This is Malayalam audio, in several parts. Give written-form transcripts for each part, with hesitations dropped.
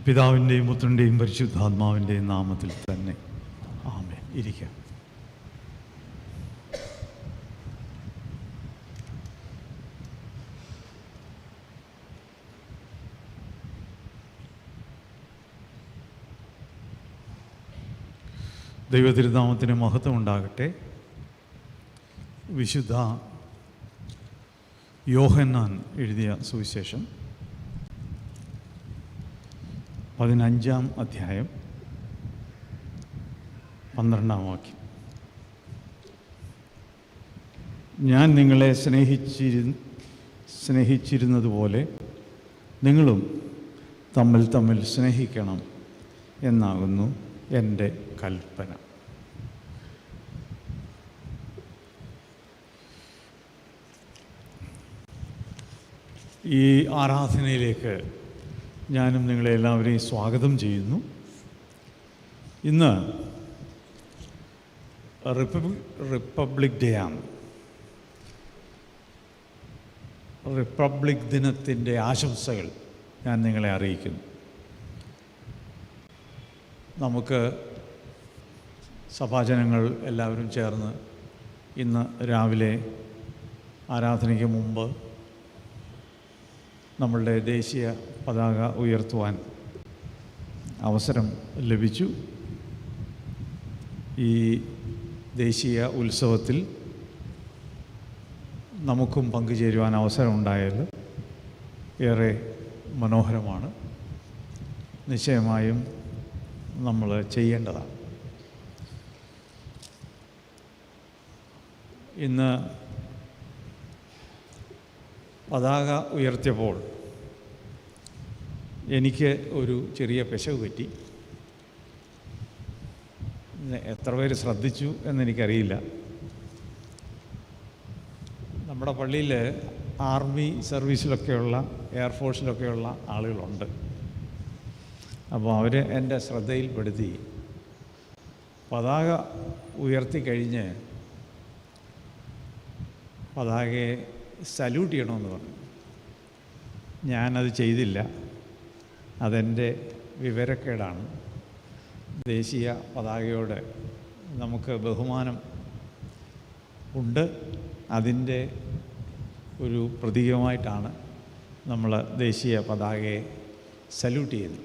പിതാവിൻ്റെയും പുത്രൻ്റെയും പരിശുദ്ധാത്മാവിൻ്റെയും നാമത്തിൽ തന്നെ ആമേൻ. ഇരിക്കാം. ദൈവതിരുനാമത്തിന് മഹത്വം ഉണ്ടാകട്ടെ. വിശുദ്ധ യോഹന്നാൻ എഴുതിയ സുവിശേഷം 15-ാം അധ്യായം 12-ാം വാക്യം. ഞാൻ നിങ്ങളെ സ്നേഹിച്ചിരുന്നതുപോലെ നിങ്ങളും തമ്മിൽ തമ്മിൽ സ്നേഹിക്കണം എന്നാകുന്നു എൻ്റെ കൽപ്പന. ഈ ആരാധനയിലേക്ക് ഞാനും നിങ്ങളെ എല്ലാവരെയും സ്വാഗതം ചെയ്യുന്നു. ഇന്ന് റിപ്പബ്ലിക് ഡേ ആണ്. റിപ്പബ്ലിക് ദിനത്തിൻ്റെ ആശംസകൾ ഞാൻ നിങ്ങളെ അറിയിക്കുന്നു. നമുക്ക് സഭാജനങ്ങൾ എല്ലാവരും ചേർന്ന് ഇന്ന് രാവിലെ ആരാധനയ്ക്ക് മുമ്പ് നമ്മളുടെ ദേശീയ പതാക ഉയർത്തുവാൻ അവസരം ലഭിച്ചു. ഈ ദേശീയ ഉത്സവത്തിൽ നമുക്കും പങ്കുചേരുവാൻ അവസരമുണ്ടായത് ഏറെ മനോഹരമാണ്. നിശ്ചയമായും നമ്മൾ ചെയ്യേണ്ടതാണ്. ഇന്ന് പതാക ഉയർത്തിയപ്പോൾ എനിക്ക് ഒരു ചെറിയ പിശക് പറ്റി. എത്ര പേര് ശ്രദ്ധിച്ചു എന്നെനിക്കറിയില്ല. നമ്മുടെ പള്ളിയിൽ ആർമി സർവീസിലൊക്കെയുള്ള എയർഫോഴ്സിലൊക്കെയുള്ള ആളുകളുണ്ട്. അപ്പോൾ അവർ എൻ്റെ ശ്രദ്ധയിൽപ്പെടുത്തി പതാക ഉയർത്തിക്കഴിഞ്ഞ് പതാകയെ സല്യൂട്ട് ചെയ്യണമെന്ന് പറഞ്ഞു. ഞാനത് ചെയ്തില്ല. അതെൻ്റെ വിവരക്കേടാണ്. ദേശീയ പതാകയോട് നമുക്ക് ബഹുമാനം ഉണ്ട്. അതിൻ്റെ ഒരു പ്രതീകമായിട്ടാണ് നമ്മൾ ദേശീയ പതാകയെ സല്യൂട്ട് ചെയ്യുന്നത്.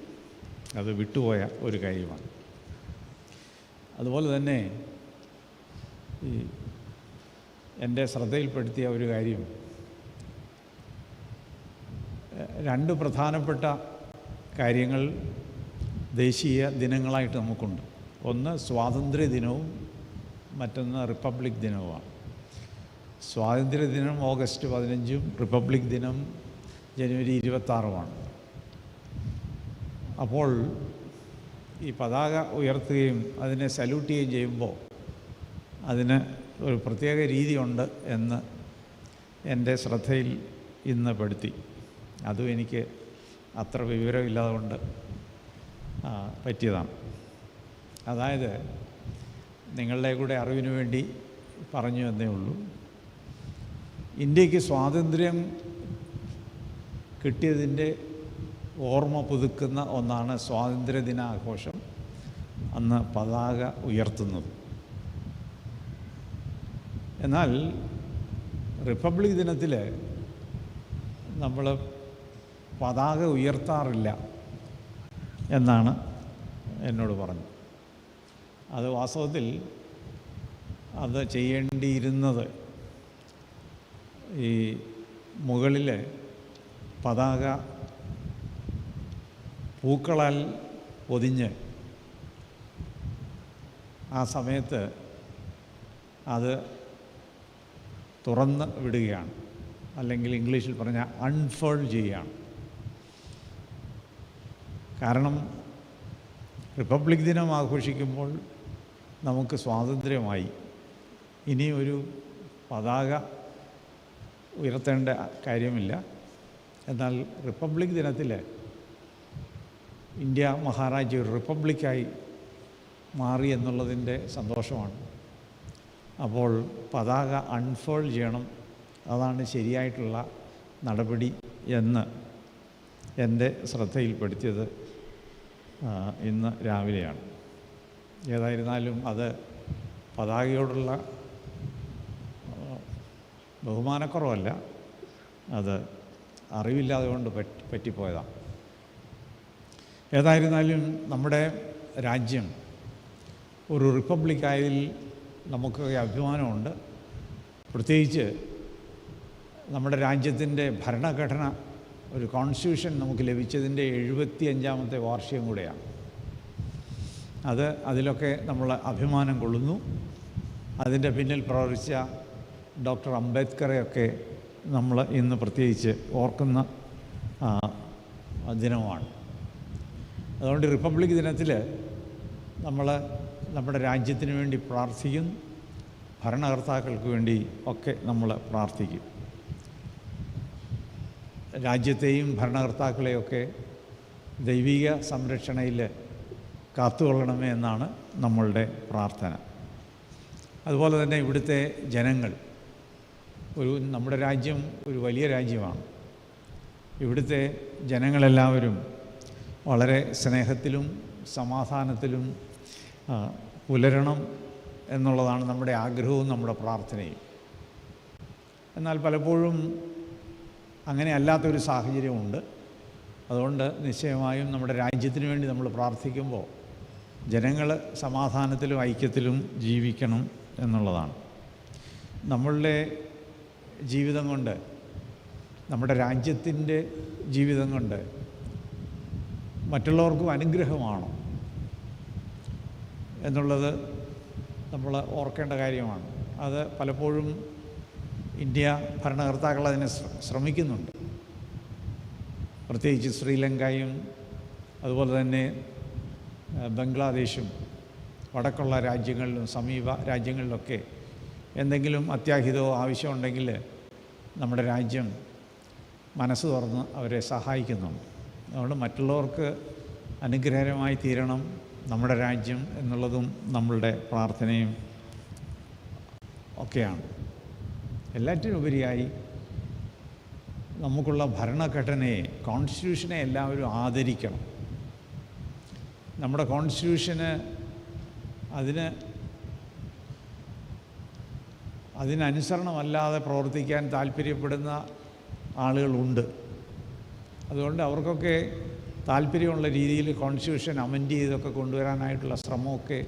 അത് വിട്ടുപോയ ഒരു കാര്യമാണ്. അതുപോലെ തന്നെ ഈ എൻ്റെ ശ്രദ്ധയിൽപ്പെടുത്തിയ ഒരു കാര്യം, രണ്ട് പ്രധാനപ്പെട്ട കാര്യങ്ങൾ ദേശീയ ദിനങ്ങളായിട്ട് നമുക്കുണ്ട്. ഒന്ന് സ്വാതന്ത്ര്യ ദിനവും മറ്റൊന്ന് റിപ്പബ്ലിക് ദിനവുമാണ്. സ്വാതന്ത്ര്യദിനം ഓഗസ്റ്റ് 15-ഉം റിപ്പബ്ലിക് ദിനം ജനുവരി 26-ഉമാണ്. അപ്പോൾ ഈ പതാക ഉയർത്തുകയും അതിനെ സല്യൂട്ട് ചെയ്യുകയും ചെയ്യുമ്പോൾ അതിന് ഒരു പ്രത്യേക രീതിയുണ്ട് എന്ന് എൻ്റെ ശ്രദ്ധയിൽ ഇന്ന് പെടുത്തി. അതും എനിക്ക് അത്ര വിവരമില്ലാതെ കൊണ്ട് പറ്റിയതാണ്. അതായത് നിങ്ങളുടെ കൂടെ അറിവിന് വേണ്ടി പറഞ്ഞു എന്നേ ഉള്ളൂ. ഇന്ത്യക്ക് സ്വാതന്ത്ര്യം കിട്ടിയതിൻ്റെ ഓർമ്മ പുതുക്കുന്ന ഒന്നാണ് സ്വാതന്ത്ര്യദിനാഘോഷം. അന്ന് പതാക ഉയർത്തുന്നത്. എന്നാൽ റിപ്പബ്ലിക് ദിനത്തിൽ നമ്മൾ പതാക ഉയർത്താറില്ല എന്നാണ് എന്നോട് പറഞ്ഞത്. അത് വാസ്തവത്തിൽ അത് ചെയ്യേണ്ടിയിരുന്നത് ഈ മുകളിൽ പതാക പൂക്കളാൽ പൊതിഞ്ഞ് ആ സമയത്ത് അത് തുറന്ന് വിടുകയാണ്. അല്ലെങ്കിൽ ഇംഗ്ലീഷിൽ പറഞ്ഞാൽ അൺഫോൾഡ് ചെയ്യുകയാണ്. കാരണം റിപ്പബ്ലിക് ദിനം ആഘോഷിക്കുമ്പോൾ നമുക്ക് സ്വാതന്ത്ര്യമായി. ഇനി ഒരു പതാക ഉയർത്തേണ്ട കാര്യമില്ല. എന്നാൽ റിപ്പബ്ലിക് ദിനത്തിൽ ഇന്ത്യ മഹാരാജ്യം ഒരു റിപ്പബ്ലിക്കായി മാറി എന്നുള്ളതിൻ്റെ സന്തോഷമാണ്. അപ്പോൾ പതാക അൺഫോൾഡ് ചെയ്യണം. അതാണ് ശരിയായിട്ടുള്ള നടപടി എന്ന് എൻ്റെ ശ്രദ്ധയിൽപ്പെടുത്തിയത് ഇന്ന് രാവിലെയാണ്. ഏതായിരുന്നാലും അത് പതാകയോടുള്ള ബഹുമാനക്കുറവല്ല, അത് അറിവില്ലാതെ കൊണ്ട് പറ്റിപ്പോയതാണ്. ഏതായിരുന്നാലും നമ്മുടെ രാജ്യം ഒരു റിപ്പബ്ലിക്കായതിൽ നമുക്ക് അഭിമാനമുണ്ട്. പ്രത്യേകിച്ച് നമ്മുടെ രാജ്യത്തിൻ്റെ ഭരണഘടന, ഒരു കോൺസ്റ്റിറ്റ്യൂഷൻ നമുക്ക് ലഭിച്ചതിൻ്റെ 75-ാമത്തെ വാർഷികം കൂടെയാണ്. അതിലൊക്കെ നമ്മൾ അഭിമാനം കൊള്ളുന്നു. അതിൻ്റെ പിന്നിൽ പ്രവർത്തിച്ച ഡോക്ടർ അംബേദ്കറെയൊക്കെ നമ്മൾ ഇന്ന് പ്രത്യേകിച്ച് ഓർക്കുന്ന ദിനമാണ്. അതുകൊണ്ട് റിപ്പബ്ലിക് ദിനത്തിൽ നമ്മൾ നമ്മുടെ രാജ്യത്തിന് വേണ്ടി പ്രാർത്ഥിക്കും, ഭരണകർത്താക്കൾക്ക് വേണ്ടി ഒക്കെ നമ്മൾ പ്രാർത്ഥിക്കും. രാജ്യത്തെയും ഭരണകർത്താക്കളെയൊക്കെ ദൈവിക സംരക്ഷണയിൽ കാത്തുകൊള്ളണമേ എന്നാണ് നമ്മളുടെ പ്രാർത്ഥന. അതുപോലെ തന്നെ ഇവിടുത്തെ ജനങ്ങൾ, നമ്മുടെ രാജ്യം ഒരു വലിയ രാജ്യമാണ്. ഇവിടുത്തെ ജനങ്ങളെല്ലാവരും വളരെ സ്നേഹത്തിലും സമാധാനത്തിലും പുലരണം എന്നുള്ളതാണ് നമ്മുടെ ആഗ്രഹവും നമ്മുടെ പ്രാർത്ഥനയും. എന്നാൽ പലപ്പോഴും അങ്ങനെ അല്ലാത്തൊരു സാഹചര്യമുണ്ട്. അതുകൊണ്ട് നിശ്ചയമായും നമ്മുടെ രാജ്യത്തിന് വേണ്ടി നമ്മൾ പ്രാർത്ഥിക്കുമ്പോൾ ജനങ്ങൾ സമാധാനത്തിലും ഐക്യത്തിലും ജീവിക്കണം എന്നുള്ളതാണ്. നമ്മളുടെ ജീവിതം കൊണ്ട്, നമ്മുടെ രാജ്യത്തിൻ്റെ ജീവിതം കൊണ്ട് മറ്റുള്ളവർക്കും അനുഗ്രഹമാണോ എന്നുള്ളത് നമ്മൾ ഓർക്കേണ്ട കാര്യമാണ്. അത് പലപ്പോഴും ഇന്ത്യ ഭരണകർത്താക്കൾ അതിനെ ശ്രമിക്കുന്നുണ്ട്. പ്രത്യേകിച്ച് ശ്രീലങ്കയും അതുപോലെ തന്നെ ബംഗ്ലാദേശും വടക്കുള്ള രാജ്യങ്ങളിലും സമീപ രാജ്യങ്ങളിലൊക്കെ എന്തെങ്കിലും അത്യാഹിതമോ ആവശ്യമുണ്ടെങ്കിൽ നമ്മുടെ രാജ്യം മനസ്സ് തുറന്ന് അവരെ സഹായിക്കുന്നുണ്ട്. അതുകൊണ്ട് മറ്റുള്ളവർക്ക് അനുഗ്രഹകരമായി തീരണം നമ്മുടെ രാജ്യം എന്നുള്ളതും നമ്മളുടെ പ്രാർത്ഥനയും ഒക്കെയാണ്. എല്ലാറ്റിനുപരിയായി നമുക്കുള്ള ഭരണഘടനയെ, കോൺസ്റ്റിറ്റ്യൂഷനെ എല്ലാവരും ആദരിക്കണം. നമ്മുടെ കോൺസ്റ്റിറ്റ്യൂഷന് അതിനനുസരണമല്ലാതെ പ്രവർത്തിക്കാൻ താല്പര്യപ്പെടുന്ന ആളുകളുണ്ട്. അതുകൊണ്ട് അവർക്കൊക്കെ താല്പര്യമുള്ള രീതിയിൽ കോൺസ്റ്റിറ്റ്യൂഷൻ അമെൻഡ് ചെയ്തൊക്കെ കൊണ്ടുവരാനായിട്ടുള്ള ശ്രമമൊക്കെ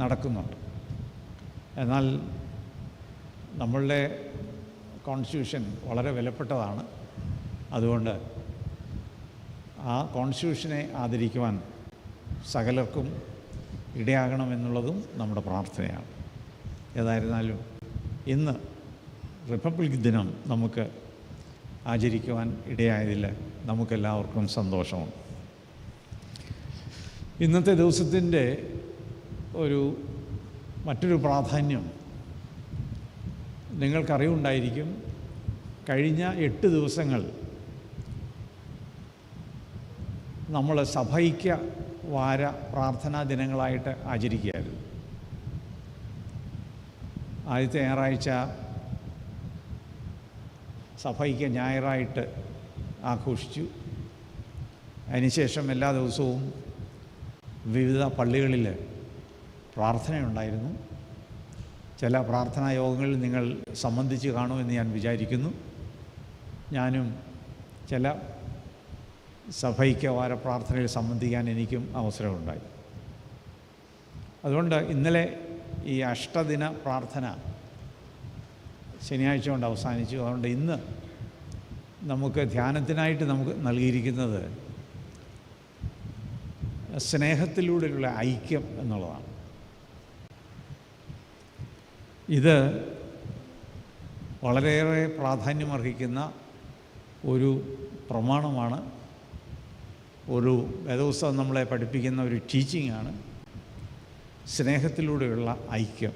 നടക്കുന്നുണ്ട്. എന്നാൽ നമ്മളുടെ കോൺസ്റ്റിറ്റ്യൂഷൻ വളരെ വിലപ്പെട്ടതാണ്. അതുകൊണ്ട് ആ കോൺസ്റ്റിറ്റ്യൂഷനെ ആദരിക്കുവാൻ സകലർക്കും ഇടയാകണമെന്നുള്ളതും നമ്മുടെ പ്രാർത്ഥനയാണ്. ഏതായിരുന്നാലും ഇന്ന് റിപ്പബ്ലിക് ദിനം നമുക്ക് ആചരിക്കുവാൻ ഇടയായതിൽ നമുക്കെല്ലാവർക്കും സന്തോഷമുണ്ട്. ഇന്നത്തെ ദിവസത്തിൻ്റെ മറ്റൊരു പ്രാധാന്യം നിങ്ങൾക്കറിവുണ്ടായിരിക്കും. കഴിഞ്ഞ 8 ദിവസങ്ങൾ നമ്മൾ സഭൈക്യ വാര പ്രാർത്ഥനാ ദിനങ്ങളായിട്ട് ആചരിക്കുകയായിരുന്നു. ആദ്യത്തെ ഞായറാഴ്ച സഭൈക്യ ഞായറായിട്ട് ആഘോഷിച്ചു. അതിനുശേഷം എല്ലാ ദിവസവും വിവിധ പള്ളികളിൽ പ്രാർത്ഥനയുണ്ടായിരുന്നു. ചില പ്രാർത്ഥനാ യോഗങ്ങളിൽ നിങ്ങൾ സംബന്ധിച്ച് കാണുമെന്ന് ഞാൻ വിചാരിക്കുന്നു. ഞാനും ചില സഭൈക്യവാര പ്രാർത്ഥനയിൽ സംബന്ധിക്കാൻ എനിക്കും അവസരമുണ്ടായി. അതുകൊണ്ട് ഇന്നലെ ഈ അഷ്ടദിന പ്രാർത്ഥന ശനിയാഴ്ച കൊണ്ട് അവസാനിച്ചു. അതുകൊണ്ട് ഇന്ന് നമുക്ക് ധ്യാനത്തിനായിട്ട് നമുക്ക് നൽകിയിരിക്കുന്നത് സ്നേഹത്തിലൂടെയുള്ള ഐക്യം എന്നുള്ളതാണ്. ഇത് വളരെയേറെ പ്രാധാന്യമർഹിക്കുന്ന ഒരു പ്രമാണമാണ്. ഒരു വേദപുസ്തകം നമ്മളെ പഠിപ്പിക്കുന്ന ഒരു ടീച്ചിങ്ങാണ് സ്നേഹത്തിലൂടെയുള്ള ഐക്യം,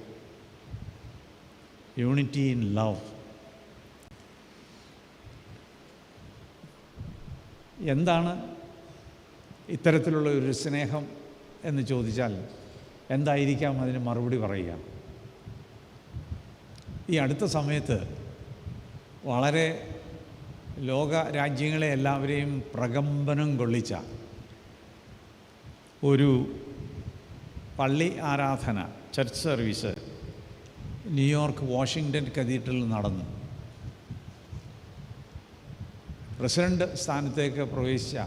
യൂണിറ്റി ഇൻ ലവ്. എന്താണ് ഇത്തരത്തിലുള്ള ഒരു സ്നേഹം എന്ന് ചോദിച്ചാൽ എന്തായിരിക്കാം അതിന് മറുപടി പറയുക? ഈ അടുത്ത സമയത്ത് വളരെ ലോക രാജ്യങ്ങളെ എല്ലാവരെയും പ്രകമ്പനം കൊള്ളിച്ച ഒരു പള്ളി ആരാധന, ചർച്ച് സർവീസ് ന്യൂയോർക്ക് വാഷിങ്ടൺ കത്തീഡ്രലിൽ നടന്നു. പ്രസിഡന്റ് സ്ഥാനത്തേക്ക് പ്രവേശിച്ച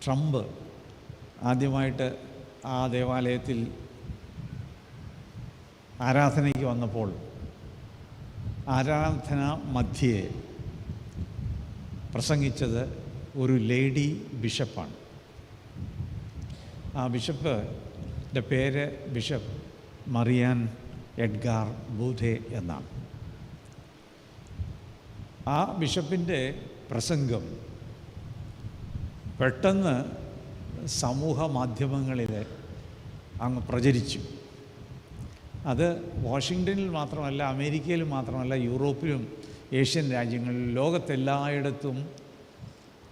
ട്രംപ് ആദ്യമായിട്ട് ആ ദേവാലയത്തിൽ ആരാധനയ്ക്ക് വന്നപ്പോൾ ആരാധന മധ്യേ പ്രസംഗിച്ചത് ഒരു ലേഡി ബിഷപ്പാണ്. ആ ബിഷപ്പിൻ്റെ പേര് ബിഷപ്പ് മറിയാൻ എഡ്ഗാർ ബൂഥെ എന്നാണ്. ആ ബിഷപ്പിൻ്റെ പ്രസംഗം പെട്ടെന്ന് സമൂഹ മാധ്യമങ്ങളിൽ അങ്ങ് പ്രചരിച്ചു. അത് വാഷിങ്ടണിൽ മാത്രമല്ല, അമേരിക്കയിൽ മാത്രമല്ല, യൂറോപ്പിലും ഏഷ്യൻ രാജ്യങ്ങളിലും ലോകത്തെല്ലായിടത്തും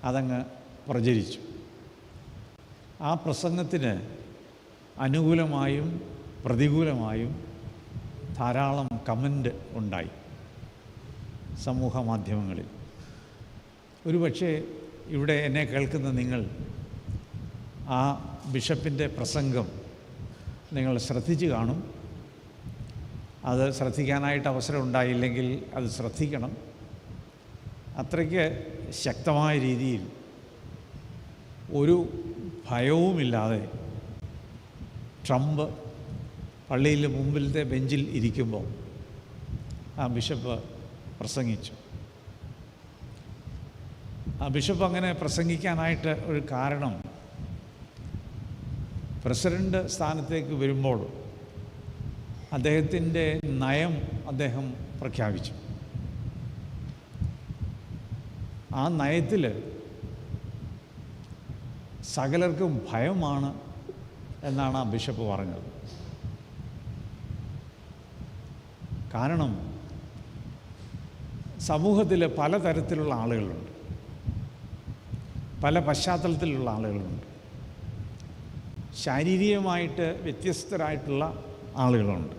അതങ്ങ് പ്രചരിച്ചു. ആ പ്രസംഗത്തിന് അനുകൂലമായും പ്രതികൂലമായും ധാരാളം കമൻ്റ് ഉണ്ടായി സമൂഹ മാധ്യമങ്ങളിൽ. ഒരുപക്ഷെ ഇവിടെ എന്നെ കേൾക്കുന്ന നിങ്ങൾ ആ ബിഷപ്പിൻ്റെ പ്രസംഗം നിങ്ങൾ ശ്രദ്ധിച്ചു കാണും. അത് ശ്രദ്ധിക്കാനായിട്ട് അവസരം ഉണ്ടായില്ലെങ്കിൽ അത് ശ്രദ്ധിക്കണം. അത്രയ്ക്ക് ശക്തമായ രീതിയിൽ ഒരു ഭയവുമില്ലാതെ ട്രംപ് പള്ളിയിൽ മുമ്പിലത്തെ ബെഞ്ചിൽ ഇരിക്കുമ്പോൾ ആ ബിഷപ്പ് പ്രസംഗിച്ചു. ആ ബിഷപ്പ് അങ്ങനെ പ്രസംഗിക്കാനായിട്ട് ഒരു കാരണം, പ്രസിഡന്റ് സ്ഥാനത്തേക്ക് വരുമ്പോൾ അദ്ദേഹത്തിൻ്റെ നയം അദ്ദേഹം പ്രഖ്യാപിച്ചു. ആ നയത്തിൽ സകലർക്കും ഭയമാണ് എന്നാണ് ആ ബിഷപ്പ് പറഞ്ഞത്. കാരണം സമൂഹത്തിൽ പലതരത്തിലുള്ള ആളുകളുണ്ട്, പല പശ്ചാത്തലത്തിലുള്ള ആളുകളുണ്ട്, ശാരീരികമായിട്ട് വ്യത്യസ്തരായിട്ടുള്ള ആളുകളുണ്ട്.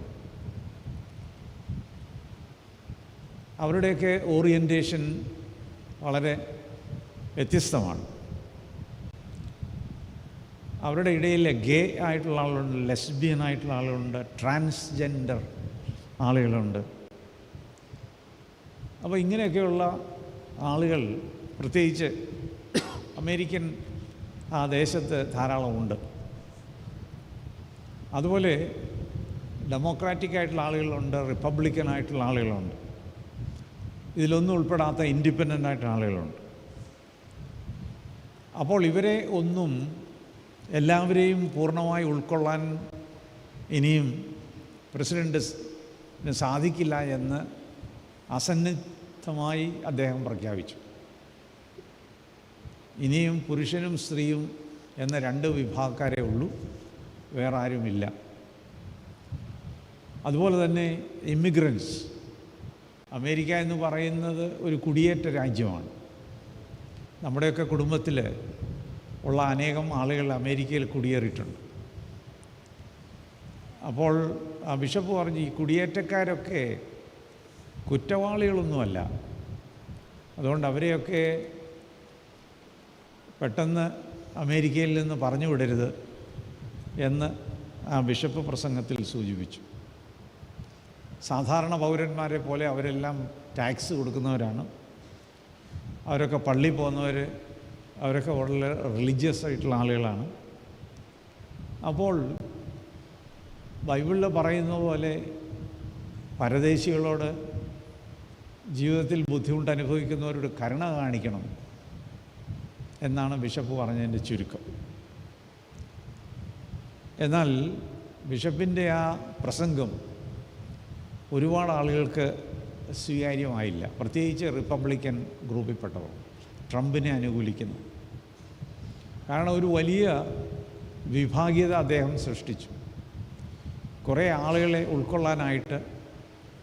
അവരുടെയൊക്കെ ഓറിയൻറ്റേഷൻ വളരെ വ്യത്യസ്തമാണ്. അവരുടെ ഇടയിൽ ഗേ ആയിട്ടുള്ള ആളുകളുണ്ട്, ലെസ്ബിയൻ ആയിട്ടുള്ള ആളുകളുണ്ട്, ട്രാൻസ്ജെൻഡർ ആളുകളുണ്ട്. അപ്പോൾ ഇങ്ങനെയൊക്കെയുള്ള ആളുകൾ പ്രത്യേകിച്ച് അമേരിക്കൻ ആ ദേശത്ത് ധാരാളമുണ്ട്. അതുപോലെ ഡെമോക്രാറ്റിക് ആയിട്ടുള്ള ആളുകളുണ്ട്, റിപ്പബ്ലിക്കൻ ആയിട്ടുള്ള ആളുകളുണ്ട്, ഇതിലൊന്നും ഉൾപ്പെടാത്ത ഇൻഡിപെൻഡൻ്റ് ആയിട്ടുള്ള ആളുകളുണ്ട്. അപ്പോൾ ഇവരെ ഒന്നും എല്ലാവരെയും പൂർണ്ണമായി ഉൾക്കൊള്ളാൻ ഇനിയും പ്രസിഡൻറ്റിന് സാധിക്കില്ല എന്ന് അസന്നിഗ്ധമായി അദ്ദേഹം പ്രഖ്യാപിച്ചു. ഇനിയും പുരുഷനും സ്ത്രീയും എന്ന രണ്ട് വിഭാഗക്കാരേ ഉള്ളൂ, വേറെ ആരുമില്ല. അതുപോലെ തന്നെ ഇമിഗ്രൻസ്, അമേരിക്ക എന്ന് പറയുന്നത് ഒരു കുടിയേറ്റ രാജ്യമാണ്. നമ്മുടെയൊക്കെ കുടുംബത്തിൽ ഉള്ള അനേകം ആളുകൾ അമേരിക്കയിൽ കുടിയേറിയിട്ടുണ്ട്. അപ്പോൾ ആ ബിഷപ്പ് പറഞ്ഞു, ഈ കുടിയേറ്റക്കാരൊക്കെ കുറ്റവാളികളൊന്നുമല്ല, അതുകൊണ്ട് അവരെയൊക്കെ പെട്ടെന്ന് അമേരിക്കയിൽ നിന്ന് പറഞ്ഞു വിടരുത് എന്ന് ആ ബിഷപ്പ് പ്രസംഗത്തിൽ സൂചിപ്പിച്ചു. സാധാരണ പൗരന്മാരെ പോലെ അവരെല്ലാം ടാക്സ് കൊടുക്കുന്നവരാണ്, അവരൊക്കെ പള്ളി പോകുന്നവർ, അവരൊക്കെ വളരെ റിലീജിയസ് ആയിട്ടുള്ള ആളുകളാണ്. അപ്പോൾ ബൈബിളിൽ പറയുന്ന പോലെ പരദേശികളോട്, ജീവിതത്തിൽ ബുദ്ധിമുട്ട് അനുഭവിക്കുന്നവരോട് കരുണ കാണിക്കണം എന്നാണ് ബിഷപ്പ് പറഞ്ഞതിൻ്റെ ചുരുക്കം. എന്നാൽ ബിഷപ്പിൻ്റെ ആ പ്രസംഗം ഒരുപാട് ആളുകൾക്ക് സ്വീകാര്യമായില്ല, പ്രത്യേകിച്ച് റിപ്പബ്ലിക്കൻ ഗ്രൂപ്പിൽപ്പെട്ടവർ, ട്രംപിനെ അനുകൂലിക്കുന്നു. കാരണം ഒരു വലിയ വിഭാഗീയത അദ്ദേഹം സൃഷ്ടിച്ചു. കുറേ ആളുകളെ ഉൾക്കൊള്ളാനായിട്ട്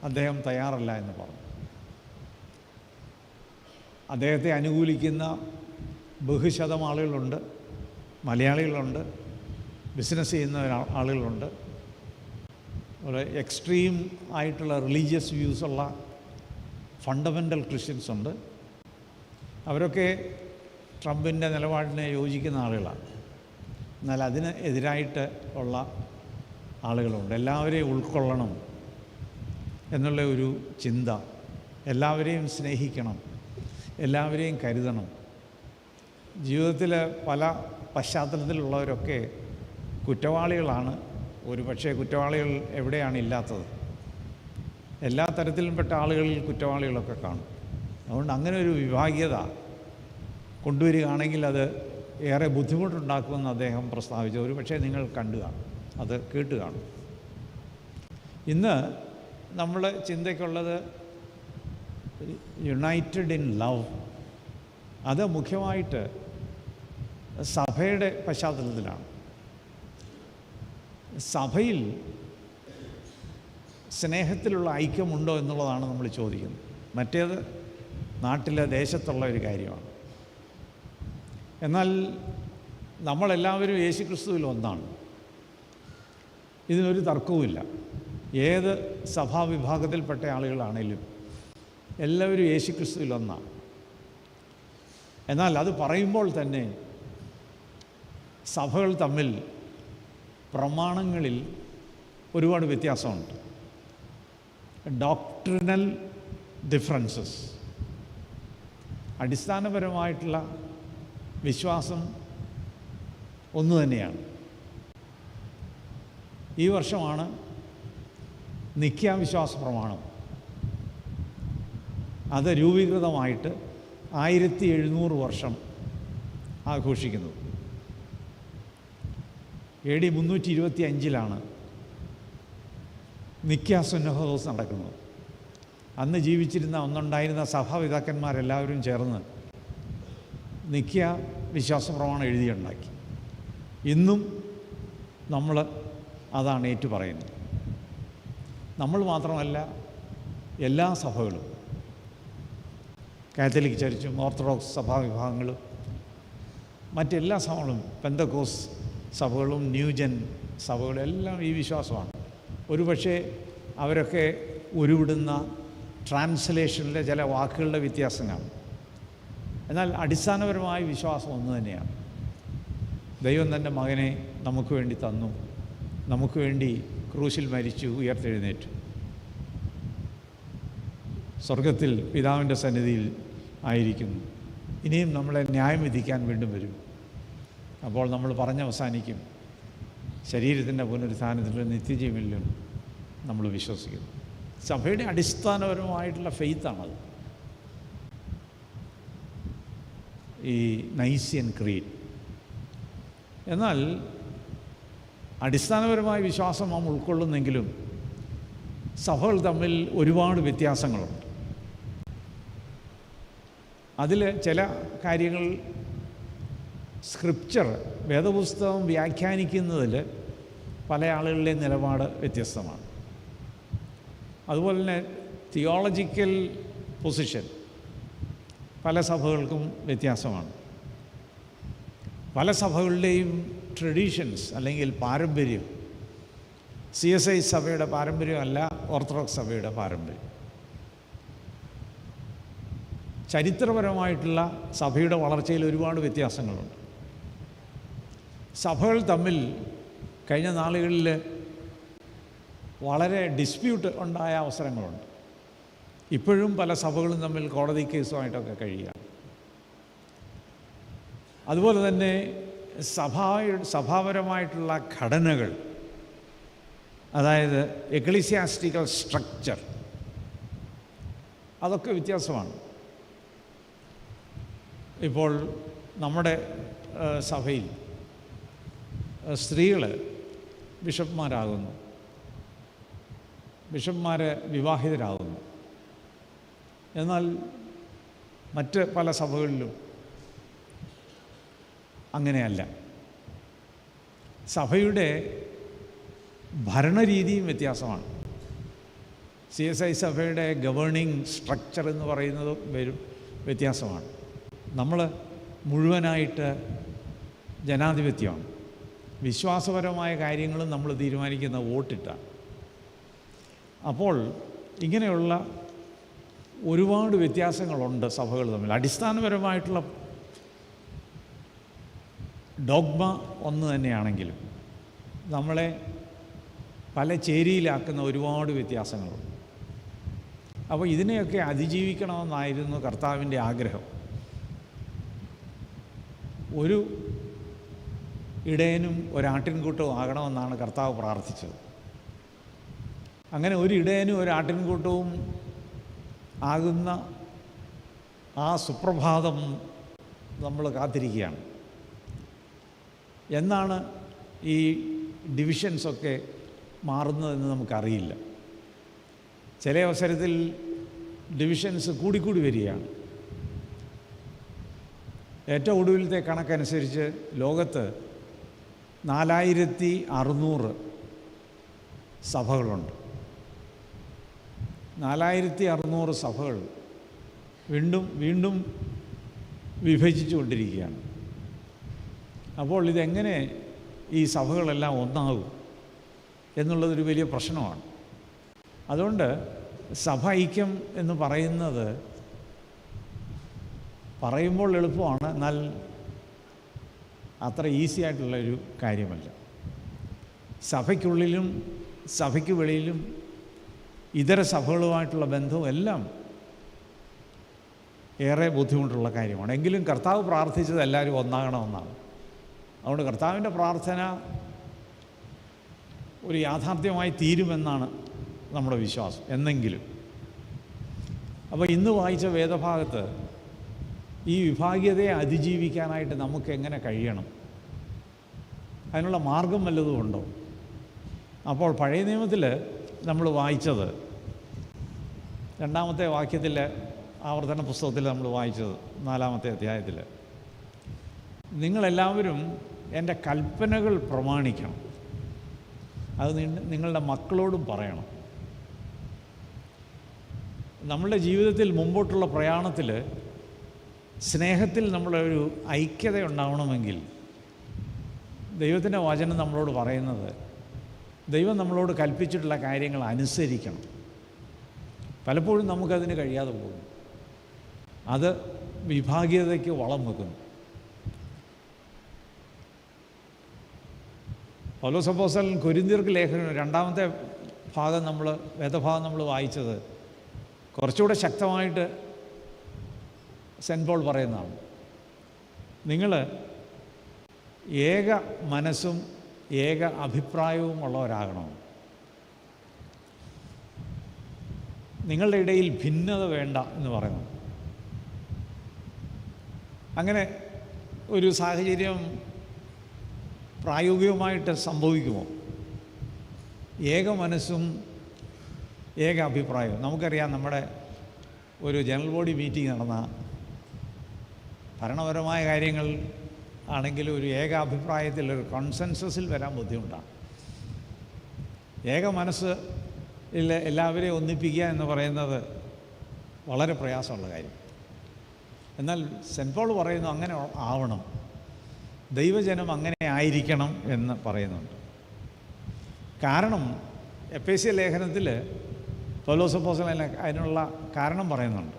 അദ്ദേഹം തയ്യാറല്ല എന്ന് പറഞ്ഞു. അദ്ദേഹത്തെ അനുകൂലിക്കുന്ന ബഹുശതം ആളുകളുണ്ട്, മലയാളികളുണ്ട്, ബിസിനസ് ചെയ്യുന്ന ആളുകളുണ്ട്, ഒരു എക്സ്ട്രീം ആയിട്ടുള്ള റിലീജിയസ് വ്യൂസുള്ള ഫണ്ടമെൻ്റൽ ക്രിസ്ത്യൻസ് ഉണ്ട്. അവരൊക്കെ ട്രംപിൻ്റെ നിലപാടിനെ യോജിക്കുന്ന ആളുകളാണ്. എന്നാൽ അതിന് എതിരായിട്ട് ഉള്ള ആളുകളുണ്ട്. എല്ലാവരെയും ഉൾക്കൊള്ളണം എന്നുള്ള ഒരു ചിന്ത, എല്ലാവരെയും സ്നേഹിക്കണം, എല്ലാവരെയും കരുതണം. ജീവിതത്തിൽ പല പശ്ചാത്തലത്തിലുള്ളവരൊക്കെ കുറ്റവാളികളാണ്. ഒരു പക്ഷേ കുറ്റവാളികൾ എവിടെയാണ് ഇല്ലാത്തത്? എല്ലാ തരത്തിലും പെട്ട ആളുകളിൽ കുറ്റവാളികളൊക്കെ കാണും. അതുകൊണ്ട് അങ്ങനെ ഒരു വിഭാഗീയത കൊണ്ടുവരികയാണെങ്കിൽ അത് ഏറെ ബുദ്ധിമുട്ടുണ്ടാക്കുമെന്ന് അദ്ദേഹം പ്രസ്താവിച്ചു. ഒരു പക്ഷേ നിങ്ങൾ കണ്ടു കാണും, അത് കേട്ട് കാണും. ഇന്ന് നമ്മൾ ചിന്തയ്ക്കുള്ളത് യുണൈറ്റഡ് ഇൻ ലവ്. അത് മുഖ്യമായിട്ട് സഭയുടെ പശ്ചാത്തലത്തിലാണ്. സഭയിൽ സ്നേഹത്തിലുള്ള ഐക്യമുണ്ടോ എന്നുള്ളതാണ് നമ്മൾ ചോദിക്കുന്നത്. മറ്റേത് നാട്ടിലെ ദേശത്തുള്ള ഒരു കാര്യമാണ്. എന്നാൽ നമ്മളെല്ലാവരും യേശുക്രിസ്തുവിൽ ഒന്നാണ്. ഇതിനൊരു തർക്കവുമില്ല. ഏത് സഭാവിഭാഗത്തിൽപ്പെട്ട ആളുകളാണേലും എല്ലാവരും യേശുക്രിസ്തുവിൽ ഒന്നാണ്. എന്നാൽ അത് പറയുമ്പോൾ തന്നെ സഭകൾ തമ്മിൽ പ്രമാണങ്ങളിൽ ഒരുപാട് വ്യത്യാസമുണ്ട്. ഡോക്ട്രിനൽ ഡിഫറൻസസ്, അടിസ്ഥാനപരമായിട്ടുള്ള വിശ്വാസം ഒന്നു തന്നെയാണ്. ഈ വർഷമാണ് നിക്യ വിശ്വാസ പ്രമാണം. അത് രൂപീകൃതമായിട്ട് 1700 വർഷം ആഘോഷിക്കുന്നത്. AD 325 നിക്യ സുന്നഹദോസ് നടക്കുന്നത്. അന്ന് ജീവിച്ചിരുന്ന ഒന്നുണ്ടായിരുന്ന സഭാപിതാക്കന്മാരെല്ലാവരും ചേർന്ന് നിക്യ വിശ്വാസ പ്രമാണം എഴുതിയുണ്ടാക്കി. ഇന്നും നമ്മൾ അതാണ് ഏറ്റുപറയുന്നത്. നമ്മൾ മാത്രമല്ല, എല്ലാ സഭകളും, കാത്തലിക് ചർച്ചും ഓർത്തഡോക്സ് സഭാവിഭാഗങ്ങളും മറ്റെല്ലാ സഭകളും, പെന്തക്കോസ് സഭകളും ന്യൂജൻ സഭകളും എല്ലാം ഈ വിശ്വാസമാണ്. ഒരുപക്ഷെ അവരൊക്കെ ഉരുവിടുന്ന ട്രാൻസ്ലേഷനിലെ ചില വാക്കുകളുടെ വ്യത്യാസം കാണും. എന്നാൽ അടിസ്ഥാനപരമായ വിശ്വാസം ഒന്ന് തന്നെയാണ്. ദൈവം തൻ്റെ മകനെ നമുക്ക് വേണ്ടി തന്നു, നമുക്ക് വേണ്ടി ക്രൂശിൽ മരിച്ചു, ഉയർത്തെഴുന്നേറ്റു, സ്വർഗത്തിൽ പിതാവിൻ്റെ സന്നിധിയിൽ ആയിരിക്കുന്നു. ഇനിയും നമ്മളെ ന്യായം വിധിക്കാൻ വീണ്ടും വരും. അപ്പോൾ നമ്മൾ പറഞ്ഞവസാനിക്കും. ശരീരത്തിൻ്റെ പുനരുത്ഥാനത്തിലും നിത്യജീവനിലും നമ്മൾ വിശ്വസിക്കുന്നു. സഭയുടെ അടിസ്ഥാനപരമായിട്ടുള്ള ഫെയ്ത്താണത്, ഈ നൈസിയൻ ക്രീഡ്. എന്നാൽ അടിസ്ഥാനപരമായ വിശ്വാസം നാം ഉൾക്കൊള്ളുന്നെങ്കിലും സഭകൾ തമ്മിൽ ഒരുപാട് വ്യത്യാസങ്ങളുണ്ട്. അതിൽ ചില കാര്യങ്ങൾ സ്ക്രിപ്ചർ, വേദപുസ്തകം വ്യാഖ്യാനിക്കുന്നതിൽ പല ആളുകളുടെയും നിലപാട് വ്യത്യസ്തമാണ്. അതുപോലെ തന്നെ തിയോളജിക്കൽ പൊസിഷൻ പല സഭകൾക്കും വ്യത്യാസമാണ്. പല സഭകളുടെയും ട്രഡീഷൻസ് അല്ലെങ്കിൽ പാരമ്പര്യം CSI സഭയുടെ പാരമ്പര്യമല്ല ഓർത്തഡോക്സ് സഭയുടെ പാരമ്പര്യം. ചരിത്രപരമായിട്ടുള്ള സഭയുടെ വളർച്ചയിൽ ഒരുപാട് വ്യത്യാസങ്ങളുണ്ട്. സഭകൾ തമ്മിൽ കഴിഞ്ഞ നാളുകളിൽ വളരെ ഡിസ്പ്യൂട്ട് ഉണ്ടായ അവസരങ്ങളുണ്ട്. ഇപ്പോഴും പല സഭകളും തമ്മിൽ കോടതി കേസുമായിട്ടൊക്കെ കഴിയുകയാണ്. അതുപോലെ തന്നെ സഭാപരമായിട്ടുള്ള ഘടനകൾ, അതായത് എക്ലീസിയാസ്റ്റിക്കൽ സ്ട്രക്ചർ, അതൊക്കെ വ്യത്യാസമാണ്. ഇപ്പോൾ നമ്മുടെ സഭയിൽ സ്ത്രീകൾ ബിഷപ്പ്മാരാകുന്നു, ബിഷപ്പ്മാർ വിവാഹിതരാകുന്നു. എന്നാൽ മറ്റ് പല സഭകളിലും അങ്ങനെയല്ല. സഭയുടെ ഭരണരീതിയും വ്യത്യാസമാണ്. CSI സഭയുടെ ഗവേണിംഗ് സ്ട്രക്ചർ എന്ന് പറയുന്നതും വ്യത്യാസമാണ്. നമ്മൾ മുഴുവനായിട്ട് ജനാധിപത്യമാണ്. വിശ്വാസപരമായ കാര്യങ്ങളും നമ്മൾ തീരുമാനിക്കുന്ന വോട്ടിട്ടാണ്. അപ്പോൾ ഇങ്ങനെയുള്ള ഒരുപാട് വ്യത്യാസങ്ങളുണ്ട് സഭകൾ തമ്മിൽ. അടിസ്ഥാനപരമായിട്ടുള്ള ഡോഗ്മ ഒന്ന് തന്നെയാണെങ്കിലും നമ്മളെ പല ചേരിയിലാക്കുന്ന ഒരുപാട് വ്യത്യാസങ്ങളുണ്ട്. അപ്പോൾ ഇതിനെയൊക്കെ അതിജീവിക്കണമെന്നായിരുന്നു കർത്താവിൻ്റെ ആഗ്രഹം. ഒരു ഇടയനും ഒരാട്ടിൻകൂട്ടവും ആകണമെന്നാണ് കർത്താവ് പ്രാർത്ഥിച്ചത്. അങ്ങനെ ഒരു ഇടയനും ഒരാട്ടിൻകൂട്ടവും ആകുന്ന ആ സുപ്രഭാതം നമ്മൾ കാത്തിരിക്കുകയാണ്. എന്നാണ് ഈ ഡിവിഷൻസൊക്കെ മാറുന്നതെന്ന് നമുക്കറിയില്ല. ചില അവസരത്തിൽ ഡിവിഷൻസ് കൂടിക്കൂടി വരികയാണ്. ഏറ്റവും ഒടുവിലത്തെ കണക്കനുസരിച്ച് ലോകത്ത് 4600 സഭകളുണ്ട്. 4600 സഭകൾ വീണ്ടും വിഭജിച്ചു കൊണ്ടിരിക്കുകയാണ്. അപ്പോൾ ഇതെങ്ങനെ ഈ സഭകളെല്ലാം ഒന്നാകും എന്നുള്ളതൊരു വലിയ പ്രശ്നമാണ്. അതുകൊണ്ട് സഭ ഐക്യം എന്ന് പറയുമ്പോൾ എളുപ്പമാണ്, എന്നാൽ അത്ര ഈസി ആയിട്ടുള്ളൊരു കാര്യമല്ല. സഭയ്ക്കുള്ളിലും സഭയ്ക്ക് വെളിയിലും ഇതര സഭകളുമായിട്ടുള്ള ബന്ധവും എല്ലാം ഏറെ ബുദ്ധിമുട്ടുള്ള കാര്യമാണ്. എങ്കിലും കർത്താവ് പ്രാർത്ഥിച്ചത് എല്ലാവരും ഒന്നാകണമെന്നാണ്. അതുകൊണ്ട് കർത്താവിൻ്റെ പ്രാർത്ഥന ഒരു യാഥാർത്ഥ്യമായി തീരുമെന്നാണ് നമ്മുടെ വിശ്വാസം എന്നെങ്കിലും. അപ്പോൾ ഇന്ന് വായിച്ച വേദഭാഗത്ത് ഈ വിഭാഗീയതയെ അതിജീവിക്കാനായിട്ട് നമുക്ക് എങ്ങനെ കഴിയണം, അതിനുള്ള മാർഗം വല്ലതും ഉണ്ടോ? അപ്പോൾ പഴയ നിയമത്തിൽ നമ്മൾ വായിച്ചത് 2-ാമത്തെ വാക്യത്തിൽ, ആവർത്തന പുസ്തകത്തിൽ നമ്മൾ വായിച്ചത് 4-ാമത്തെ അധ്യായത്തിൽ, നിങ്ങളെല്ലാവരും എൻ്റെ കൽപ്പനകൾ പ്രമാണിക്കണം, അത് നിങ്ങളുടെ മക്കളോടും പറയണം. നമ്മളുടെ ജീവിതത്തിൽ മുമ്പോട്ടുള്ള പ്രയാണത്തിൽ സ്നേഹത്തിൽ നമ്മളൊരു ഐക്യത ഉണ്ടാവണമെങ്കിൽ ദൈവത്തിൻ്റെ വചനം നമ്മളോട് പറയുന്നത് ദൈവം നമ്മളോട് കൽപ്പിച്ചിട്ടുള്ള കാര്യങ്ങൾ അനുസരിക്കണം. പലപ്പോഴും നമുക്കതിന് കഴിയാതെ പോകും. അത് വിഭാഗീയതയ്ക്ക് വളം വെക്കുന്നു. പൗലോസ് അപ്പോസ്തലൻ കൊരിന്ത്യർക്ക് ലേഖനം 2-ാമത്തെ വേദഭാഗം നമ്മൾ വായിച്ചത് കുറച്ചുകൂടെ ശക്തമായിട്ട് സെൻറ്റ് പോൾ പറയുന്നതാണ്. നിങ്ങൾ ഏക മനസ്സും ഏക അഭിപ്രായവും ഉള്ളവരാകണം. നിങ്ങളുടെ ഇടയിൽ ഭിന്നത വേണ്ട എന്ന് പറയുന്നു. അങ്ങനെ ഒരു സാഹചര്യം പ്രായോഗികമായിട്ട് സംഭവിക്കുമോ? ഏക മനസ്സും ഏക അഭിപ്രായവും. നമുക്കറിയാം, നമ്മുടെ ഒരു ജനറൽ ബോഡി മീറ്റിംഗ് നടന്ന ഭരണപരമായ കാര്യങ്ങൾ ആണെങ്കിലും ഒരു ഏക അഭിപ്രായത്തിൽ, ഒരു കൺസെൻസസിൽ വരാൻ ബുദ്ധിമുട്ടാണ്. ഏക മനസ്സ് എല്ലാവരെയും ഒന്നിപ്പിക്കുക എന്ന് പറയുന്നത് വളരെ പ്രയാസമുള്ള കാര്യം. എന്നാൽ സെൻറ്റ് പോൾ പറയുന്നു അങ്ങനെ ആവണം, ദൈവജനം അങ്ങനെ ആയിരിക്കണം എന്ന് പറയുന്നുണ്ട്. കാരണം എഫേസ്യ ലേഖനത്തിൽ പൗലോസ് അപ്പോസ്തലൻ അതിനുള്ള കാരണം പറയുന്നുണ്ട്.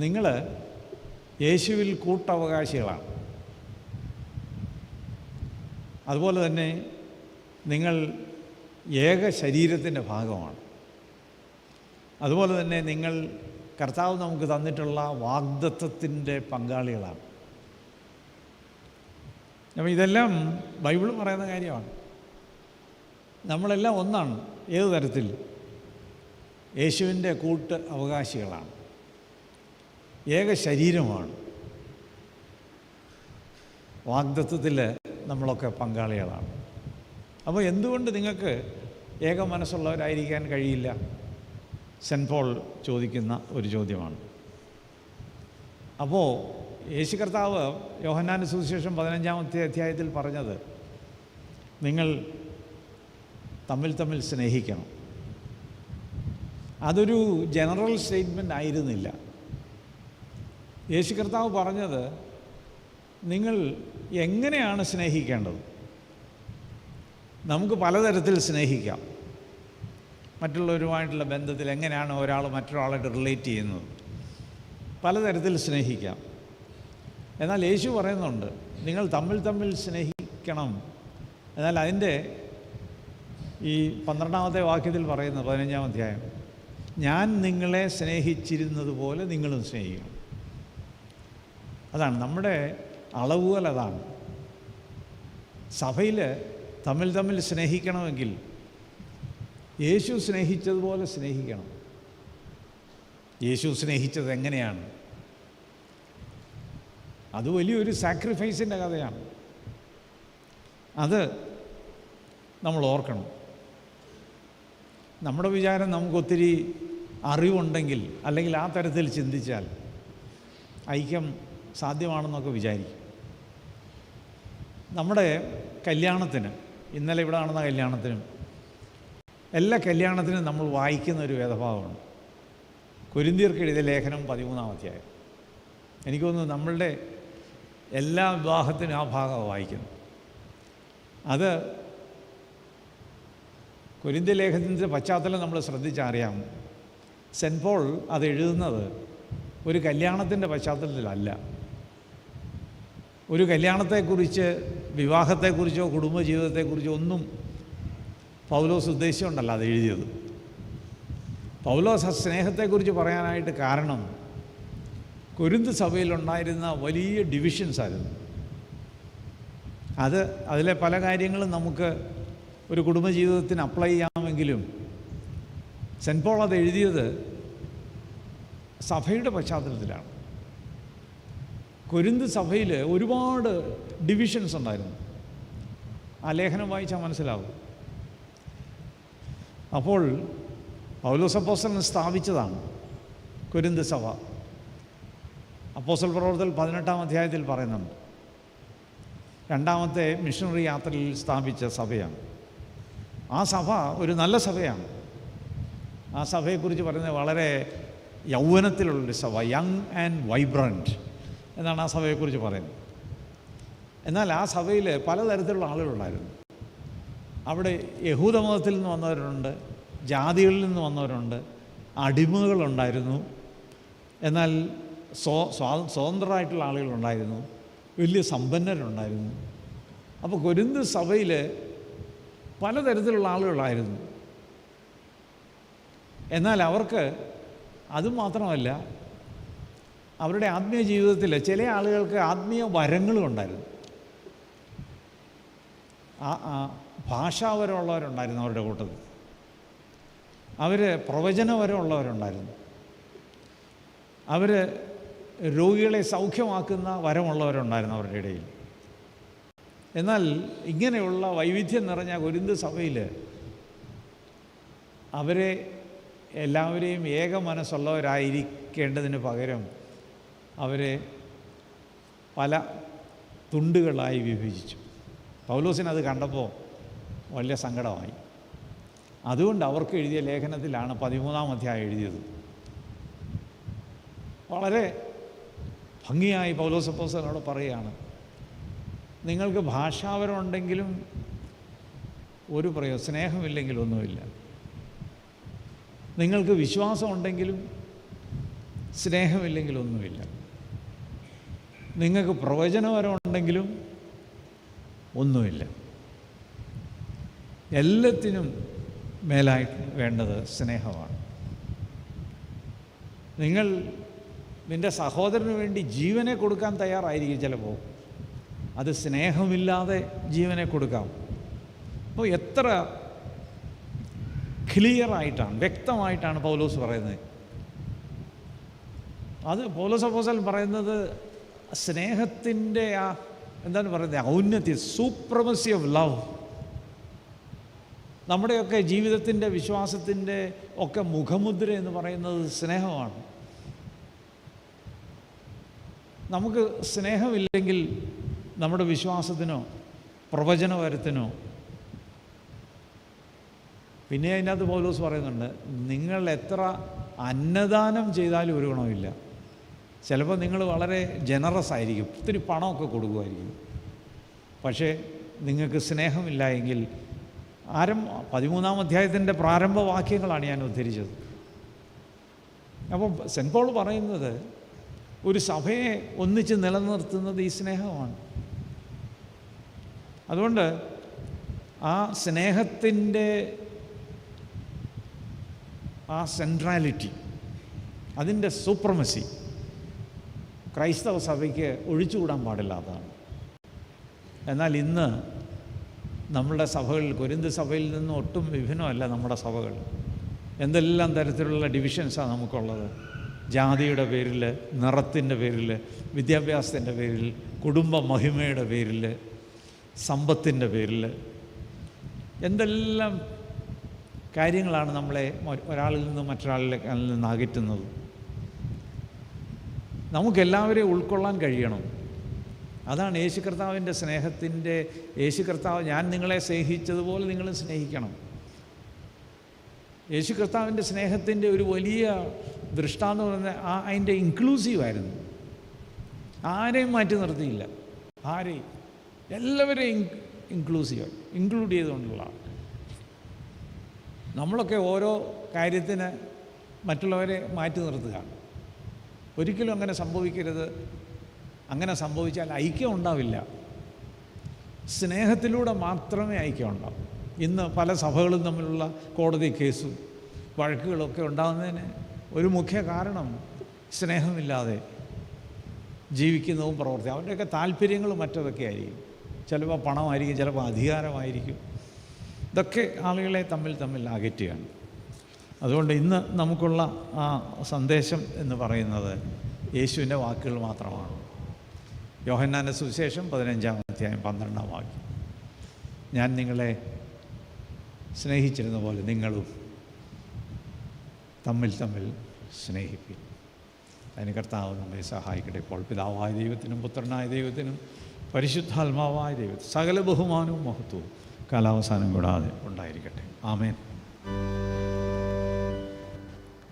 നിങ്ങൾ യേശുവിൽ കൂട്ടവകാശികളാണ്. അതുപോലെ തന്നെ നിങ്ങൾ ഏക ശരീരത്തിൻ്റെ ഭാഗമാണ്. അതുപോലെ തന്നെ നിങ്ങൾ കർത്താവ് നമുക്ക് തന്നിട്ടുള്ള വാഗ്ദത്തത്തിൻ്റെ പങ്കാളികളാണ്. അപ്പോൾ ഇതെല്ലാം ബൈബിൾ പറയുന്ന കാര്യമാണ്. നമ്മളെല്ലാം ഒന്നാണ്. ഏത് തരത്തിൽ? യേശുവിൻ്റെ കൂട്ട് അവകാശികളാണ്, ഏക ശരീരമാണ്, വാഗ്ദത്തത്തിൽ നമ്മളൊക്കെ പങ്കാളികളാണ്. അപ്പോൾ എന്തുകൊണ്ട് നിങ്ങൾക്ക് ഏക മനസ്സുള്ളവരായിരിക്കാൻ കഴിയില്ല? സെൻറ്റ് പോൾ ചോദിക്കുന്ന ഒരു ചോദ്യമാണ്. അപ്പോൾ യേശു കർത്താവ് യോഹന്നാൻ്റെ സുവിശേഷം 15-ാമത്തെ അധ്യായത്തിൽ പറഞ്ഞത് നിങ്ങൾ തമ്മിൽ സ്നേഹിക്കണം. അതൊരു ജനറൽ സ്റ്റേറ്റ്മെൻ്റ് ആയിരുന്നില്ല. യേശു കർത്താവ് പറഞ്ഞത് നിങ്ങൾ എങ്ങനെയാണ് സ്നേഹിക്കേണ്ടത്. നമുക്ക് പലതരത്തിൽ സ്നേഹിക്കാം. മറ്റുള്ളവരുമായിട്ടുള്ള ബന്ധത്തിൽ എങ്ങനെയാണ് ഒരാൾ മറ്റൊരാളായിട്ട് റിലേറ്റ് ചെയ്യുന്നത്, പലതരത്തിൽ സ്നേഹിക്കാം. എന്നാൽ യേശു പറയുന്നുണ്ട് നിങ്ങൾ തമ്മിൽ തമ്മിൽ സ്നേഹിക്കണം. എന്നാൽ അതിൻ്റെ ഈ 12-ാമത്തെ വാക്യത്തിൽ പറയുന്ന 15-ാം അധ്യായം, ഞാൻ നിങ്ങളെ സ്നേഹിച്ചിരുന്നത് പോലെ നിങ്ങളും സ്നേഹിക്കണം. അതാണ് നമ്മുടെ അളവുകൾ. അതാണ് സഭയിൽ തമ്മിൽ തമ്മിൽ സ്നേഹിക്കണമെങ്കിൽ യേശു സ്നേഹിച്ചതുപോലെ സ്നേഹിക്കണം. യേശു സ്നേഹിച്ചത് എങ്ങനെയാണ്? അത് വലിയൊരു സാക്രിഫൈസിൻ്റെ കഥയാണ്. അത് നമ്മൾ ഓർക്കണം. നമ്മുടെ വിചാരം നമുക്കൊത്തിരി അറിവുണ്ടെങ്കിൽ അല്ലെങ്കിൽ ആ തരത്തിൽ ചിന്തിച്ചാൽ ഐക്യം സാധ്യമാണെന്നൊക്കെ വിചാരിക്കും. നമ്മുടെ കല്യാണത്തിന്, ഇന്നലെ ഇവിടെ നടന്ന കല്യാണത്തിനും എല്ലാ കല്യാണത്തിനും നമ്മൾ വായിക്കുന്ന ഒരു വേദഭാഗമാണ് കൊരിന്ത്യർക്ക് എഴുതിയ ലേഖനം 13-ാം അധ്യായം. എനിക്ക് തോന്നുന്നു നമ്മളുടെ എല്ലാ വിവാഹത്തിനും ആ ഭാഗമാണ് വായിക്കുന്നത്. അത് കൊരിന്ത്യ ലേഖനത്തിൻ്റെ പശ്ചാത്തലം നമ്മൾ ശ്രദ്ധിച്ചറിയാം. സെൻറ്റ് പോൾ അത് എഴുതുന്നത് ഒരു കല്യാണത്തിൻ്റെ പശ്ചാത്തലത്തിലല്ല. ഒരു കല്യാണത്തെക്കുറിച്ച്, വിവാഹത്തെക്കുറിച്ചോ കുടുംബജീവിതത്തെക്കുറിച്ചോ ഒന്നും പൗലോസ് ഉദ്ദേശിച്ചുകൊണ്ടല്ല അത് എഴുതിയത്. പൗലോസ് ആ സ്നേഹത്തെക്കുറിച്ച് പറയാനായിട്ട് കാരണം കൊരിന്ത് സഭയിലുണ്ടായിരുന്ന വലിയ ഡിവിഷൻസായിരുന്നു. അതിലെ പല കാര്യങ്ങളും നമുക്ക് ഒരു കുടുംബജീവിതത്തിന് അപ്ലൈ ചെയ്യാമെങ്കിലും സെൻറ്റ് പോൾ അത് എഴുതിയത് സഭയുടെ പശ്ചാത്തലത്തിലാണ്. കൊരിന്ത് സഭയിൽ ഒരുപാട് ഡിവിഷൻസ് ഉണ്ടായിരുന്നു. ആ ലേഖനം വായിച്ചാൽ മനസ്സിലാവും. അപ്പോൾ പൗലോസ് അപ്പോസ്തലൻ സ്ഥാപിച്ചതാണ് കൊരിന്ത് സഭ. അപ്പോസ്തല പ്രവർത്തനം 18-ാം അധ്യായത്തിൽ പറയുന്നുണ്ട്. 2-ാമത്തെ മിഷണറി യാത്രയിൽ സ്ഥാപിച്ച സഭയാണ്. ആ സഭ ഒരു നല്ല സഭയാണ്. ആ സഭയെക്കുറിച്ച് പറയുന്നത് വളരെ യൗവനത്തിലുള്ളൊരു സഭ, യങ് ആൻഡ് വൈബ്രൻറ്റ് എന്നാണ് ആ സഭയെക്കുറിച്ച് പറയുന്നത്. എന്നാൽ ആ സഭയിൽ പലതരത്തിലുള്ള ആളുകളുണ്ടായിരുന്നു. അവിടെ യഹൂദമതത്തിൽ നിന്ന് വന്നവരുണ്ട്, ജാതികളിൽ നിന്ന് വന്നവരുണ്ട്, അടിമകളുണ്ടായിരുന്നു, എന്നാൽ സ്വതന്ത്രരായിട്ടുള്ള ആളുകളുണ്ടായിരുന്നു, വലിയ സമ്പന്നരുണ്ടായിരുന്നു. അപ്പോൾ കൊരിന്ത് സഭയിൽ പലതരത്തിലുള്ള ആളുകളായിരുന്നു. എന്നാൽ അവർക്ക് അതുമാത്രമല്ല, അവരുടെ ആത്മീയ ജീവിതത്തിൽ ചില ആളുകൾക്ക് ആത്മീയ വരങ്ങളും ഉണ്ടായിരുന്നു. ഭാഷാവരമുള്ളവരുണ്ടായിരുന്നു അവരുടെ കൂട്ടത്തിൽ. അവർ പ്രവചനവരമുള്ളവരുണ്ടായിരുന്നു. അവർ രോഗികളെ സൗഖ്യമാക്കുന്ന വരമുള്ളവരുണ്ടായിരുന്നു അവരുടെ ഇടയിൽ. എന്നാൽ ഇങ്ങനെയുള്ള വൈവിധ്യം നിറഞ്ഞ കൊരിന്ത് സഭയിൽ അവരെ എല്ലാവരെയും ഏക മനസ്സുള്ളവരായിരിക്കേണ്ടതിന് പകരം അവരെ പല തുണ്ടുകളായി വിഭജിച്ചു. പൗലോസിനത് കണ്ടപ്പോൾ വലിയ സങ്കടമായി. അതുകൊണ്ട് അവർക്ക് എഴുതിയ ലേഖനത്തിലാണ് 13-ാം അധ്യായം എഴുതിയത്. വളരെ ഭംഗിയായി പൗലോസ് അപ്പോസ്തലനോട് പറയുകയാണ്, നിങ്ങൾക്ക് ഭാഷാപരമുണ്ടെങ്കിലും ഒരു സ്നേഹമില്ലെങ്കിൽ ഒന്നുമില്ല. നിങ്ങൾക്ക് വിശ്വാസമുണ്ടെങ്കിലും സ്നേഹമില്ലെങ്കിൽ ഒന്നുമില്ല. നിങ്ങൾക്ക് പ്രവചനപരമുണ്ടെങ്കിലും ഒന്നുമില്ല. എല്ലാത്തിനും മേലായി വേണ്ടത് സ്നേഹമാണ്. നിങ്ങൾ നിൻ്റെ സഹോദരന് വേണ്ടി ജീവനെ കൊടുക്കാൻ തയ്യാറായിരിക്കും ചിലപ്പോൾ. അത് സ്നേഹമില്ലാതെ ജീവനെ കൊടുക്കാം. അപ്പോൾ എത്ര ക്ലിയറായിട്ടാണ്, വ്യക്തമായിട്ടാണ് പൗലോസ് പറയുന്നത്. അത് പൗലോസ് അപ്പോസ്തലൻ പറയുന്നത് സ്നേഹത്തിൻ്റെ എന്താണ് പറയുന്നത്, ഔന്നത്യം, സൂപ്രമസി ഓഫ് ലവ്. നമ്മുടെയൊക്കെ ജീവിതത്തിൻ്റെ, വിശ്വാസത്തിൻ്റെ ഒക്കെ മുഖമുദ്ര എന്ന് പറയുന്നത് സ്നേഹമാണ്. നമുക്ക് സ്നേഹമില്ലെങ്കിൽ നമ്മുടെ വിശ്വാസത്തിനോ പ്രവചനപരത്തിനോ, പിന്നെ അതിനകത്ത് പൗലോസ് പറയുന്നുണ്ട്, നിങ്ങൾ എത്ര അന്നദാനം ചെയ്താലും ഒരു ഗുണമില്ല. ചിലപ്പോൾ നിങ്ങൾ വളരെ ജനറസ് ആയിരിക്കും, ഒത്തിരി പണമൊക്കെ കൊടുക്കുമായിരിക്കും, പക്ഷേ നിങ്ങൾക്ക് സ്നേഹമില്ല എങ്കിൽ 13-ാം അധ്യായത്തിൻ്റെ പ്രാരംഭ വാക്യങ്ങളാണ് ഞാൻ ഉദ്ധരിച്ചത്. അപ്പോൾ സെൻറ്റ് പോൾ പറയുന്നത് ഒരു സഭയെ ഒന്നിച്ച് നിലനിർത്തുന്നത് ഈ സ്നേഹമാണ്. അതുകൊണ്ട് ആ സ്നേഹത്തിൻ്റെ ആ സെൻട്രാലിറ്റി, അതിൻ്റെ സൂപ്രമസി ക്രൈസ്തവ സഭയ്ക്ക് ഒഴിച്ചുകൂടാൻ പാടില്ലാത്തതാണ്. എന്നാൽ ഇന്ന് നമ്മളുടെ സഭകളിൽ, കൊരിന്ത് സഭയിൽ നിന്ന് ഒട്ടും വിഭിന്നമല്ല നമ്മുടെ സഭകൾ. എന്തെല്ലാം തരത്തിലുള്ള ഡിവിഷൻസാണ് നമുക്കുള്ളത്. ജാതിയുടെ പേരിൽ, നിറത്തിൻ്റെ പേരിൽ, വിദ്യാഭ്യാസത്തിൻ്റെ പേരിൽ, കുടുംബ മഹിമയുടെ പേരിൽ, സമ്പത്തിൻ്റെ പേരിൽ, എന്തെല്ലാം കാര്യങ്ങളാണ് നമ്മളെ ഒരാളിൽ നിന്ന് മറ്റൊരാളിൽ നിന്ന് അകറ്റുന്നത്. നമുക്കെല്ലാവരെയും ഉൾക്കൊള്ളാൻ കഴിയണം. അതാണ് യേശു കർത്താവിൻ്റെ സ്നേഹത്തിൻ്റെ, യേശു കർത്താവ് ഞാൻ നിങ്ങളെ സ്നേഹിച്ചതുപോലെ നിങ്ങളും സ്നേഹിക്കണം. യേശു കർത്താവിൻ്റെ സ്നേഹത്തിൻ്റെ ഒരു വലിയ ദൃഷ്ടാന്തം പറഞ്ഞാൽ അതിൻ്റെ ഇൻക്ലൂസീവായിരുന്നു. ആരെയും മാറ്റി നിർത്തിയില്ല, ആരെയും, എല്ലാവരെയും ഇൻക്ലൂസീവായി ഇൻക്ലൂഡ് ചെയ്തുകൊണ്ടുള്ളതാണ്. നമ്മളൊക്കെ ഓരോ കാര്യത്തിന് മറ്റുള്ളവരെ മാറ്റി നിർത്തുകയാണ്. ഒരിക്കലും അങ്ങനെ സംഭവിക്കരുത്. അങ്ങനെ സംഭവിച്ചാൽ ഐക്യം ഉണ്ടാവില്ല. സ്നേഹത്തിലൂടെ മാത്രമേ ഐക്യം ഉണ്ടാവൂ. ഇന്ന് പല സഭകളും തമ്മിലുള്ള കോടതി കേസും വഴക്കുകളൊക്കെ ഉണ്ടാകുന്നതിന് ഒരു മുഖ്യ കാരണം സ്നേഹമില്ലാതെ ജീവിക്കുന്നതും പ്രവർത്തിക്കും. അവരുടെയൊക്കെ താല്പര്യങ്ങൾ മറ്റതൊക്കെ ആയിരിക്കും. ചിലപ്പോൾ പണമായിരിക്കും, ചിലപ്പോൾ അധികാരമായിരിക്കും. ഇതൊക്കെ ആളുകളെ തമ്മിൽ അകറ്റുകയാണ്. അതുകൊണ്ട് ഇന്ന് നമുക്കുള്ള ആ സന്ദേശം എന്ന് പറയുന്നത് യേശുവിൻ്റെ വാക്കുകൾ മാത്രമാണ്. യോഹന്നാൻ്റെ സുവിശേഷം 15-ാം അധ്യായം 12-ാം വാക്യം, ഞാൻ നിങ്ങളെ സ്നേഹിച്ചിരുന്ന പോലെ നിങ്ങളും തമ്മിൽ സ്നേഹിപ്പിൻ. അതിന് കർത്താവ് നമ്മെ സഹായിക്കട്ടെ. ഇപ്പോൾ പിതാവായ ദൈവത്തിനും പുത്രനായ ദൈവത്തിനും പരിശുദ്ധാത്മാവായ ദൈവത്തിനും സകല ബഹുമാനവും മഹത്വവും കാലാവസാനം കൂടാതെ ഉണ്ടായിരിക്കട്ടെ. ആമേൻ.